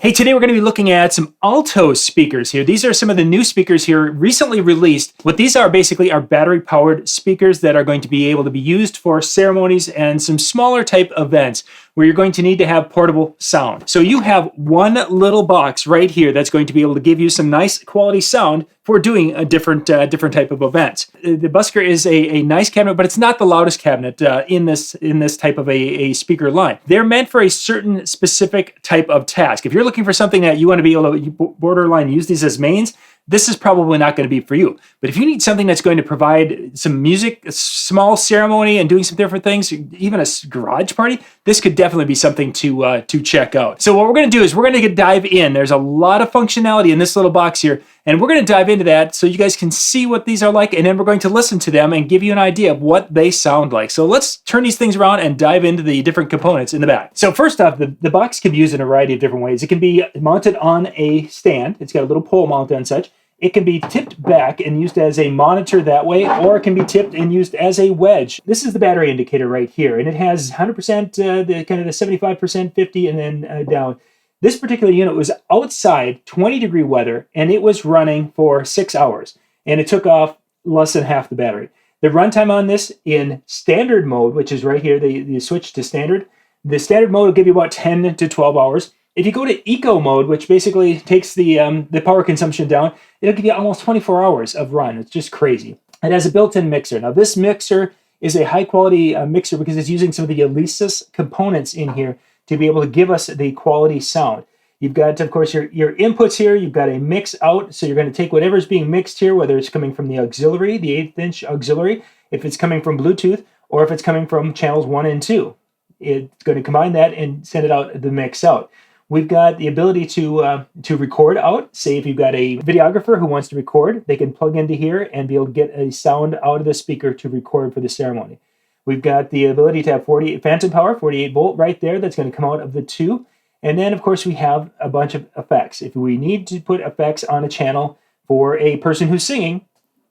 Hey, today we're going to be looking at some Alto speakers here. These are some of the new speakers here recently released. What these are basically are battery-powered speakers that are going to be able to be used for ceremonies and some smaller type events where you're going to need to have portable sound. So you have one little box right here that's going to be able to give you some nice quality sound for doing a different type of events. The Busker is a nice cabinet, but it's not the loudest cabinet in this type of a speaker line. They're meant for a certain specific type of task. If you're looking for something that you want to be able to borderline use these as mains, this is probably not going to be for you. But if you need something that's going to provide some music, a small ceremony, and doing some different things, even a garage party, this could definitely be something to check out. So what we're going to do is we're going to dive in. There's a lot of functionality in this little box here, and we're going to dive into that so you guys can see what these are like, and then we're going to listen to them and give you an idea of what they sound like. So let's turn these things around and dive into the different components in the back. So first off, the box can be used in a variety of different ways. It can be mounted on a stand. It's got a little pole mount and such. It can be tipped back and used as a monitor that way, or it can be tipped and used as a wedge. This is the battery indicator right here, and it has 100%, the kind of the 75%, 50, and then down. This particular unit was outside, 20-degree weather, and it was running for 6 hours, and it took off less than half the battery. The runtime on this in standard mode, which is right here, the switch to standard, the standard mode will give you about 10 to 12 hours. If you go to eco mode, which basically takes the power consumption down, it'll give you almost 24 hours of run. It's just crazy. It has a built-in mixer. Now, this mixer is a high-quality mixer because it's using some of the Alesis components in here to be able to give us the quality sound. You've got, of course, your inputs here. You've got a mix out, so you're going to take whatever's being mixed here, whether it's coming from the auxiliary, the 1/8-inch auxiliary, if it's coming from Bluetooth, or if it's coming from channels 1 and 2. It's going to combine that and send it out, the mix out. We've got the ability to record out. Say if you've got a videographer who wants to record, they can plug into here and be able to get a sound out of the speaker to record for the ceremony. We've got the ability to have phantom power, 48 volt right there. That's going to come out of the two. And then, of course, we have a bunch of effects. If we need to put effects on a channel for a person who's singing,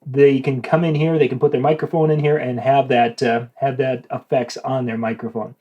they can come in here, they can put their microphone in here and have that effects on their microphone.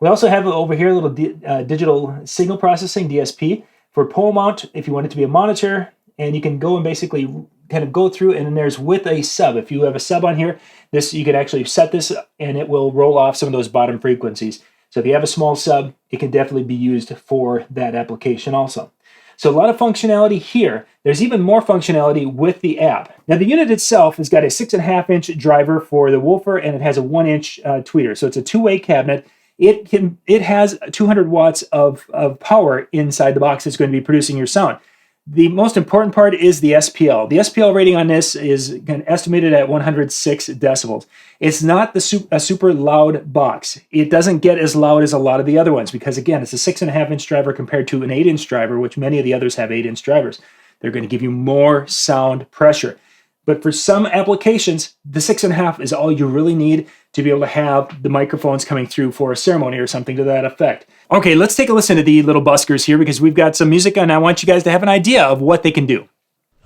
We also have over here a little digital signal processing, DSP, for pole mount if you want it to be a monitor, and you can go and basically kind of go through, and then there's with a sub. If you have a sub on here, this you can actually set this and it will roll off some of those bottom frequencies. So if you have a small sub, it can definitely be used for that application also. So a lot of functionality here. There's even more functionality with the app. Now the unit itself has got a 6.5-inch driver for the woofer, and it has a 1-inch tweeter. So it's a two-way cabinet. It has 200 watts of power inside the box that's going to be producing your sound. The most important part is the SPL. The SPL rating on this is estimated at 106 decibels. It's not a super loud box. It doesn't get as loud as a lot of the other ones because, again, it's a 6.5-inch driver compared to an 8-inch driver, which many of the others have 8-inch drivers. They're going to give you more sound pressure. But for some applications, the 6.5 is all you really need to be able to have the microphones coming through for a ceremony or something to that effect. Okay, let's take a listen to the little Buskers here because we've got some music and I want you guys to have an idea of what they can do.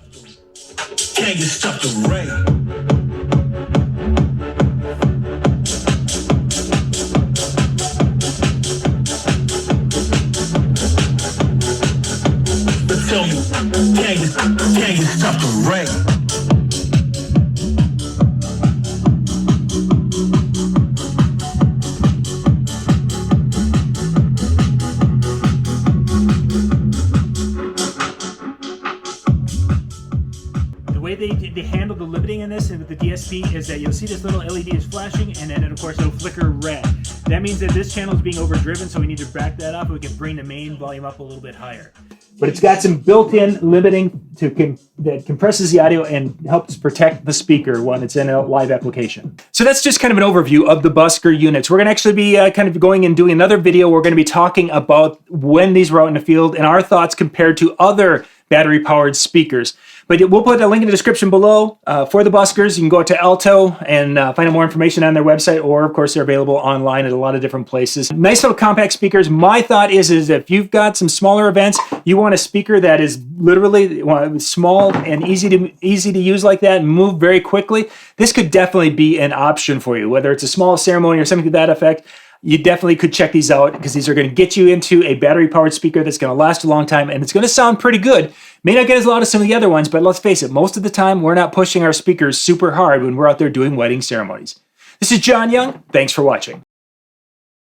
Can you stop the rain? Tell me, can you stop the rain? The way they handle the limiting in this and with the DSP is that you'll see this little LED is flashing, and then of course it'll flicker red. That means that this channel is being overdriven, so we need to back that up and we can bring the main volume up a little bit higher. But it's got some built-in limiting that compresses the audio and helps protect the speaker when it's in a live application. So that's just kind of an overview of the Busker units. We're going to actually be kind of going and doing another video. We're going to be talking about when these were out in the field and our thoughts compared to other battery-powered speakers. But we'll put a link in the description below for the Buskers. You can go to Alto and find out more information on their website, or of course they're available online at a lot of different places. Nice little compact speakers. My thought is if you've got some smaller events, you want a speaker that is literally small and easy to use like that and move very quickly, this could definitely be an option for you, whether it's a small ceremony or something to that effect. you definitely could check these out because these are going to get you into a battery-powered speaker that's going to last a long time, and it's going to sound pretty good. May not get as loud as some of the other ones, but let's face it, most of the time we're not pushing our speakers super hard when we're out there doing wedding ceremonies. This is John Young. Thanks for watching.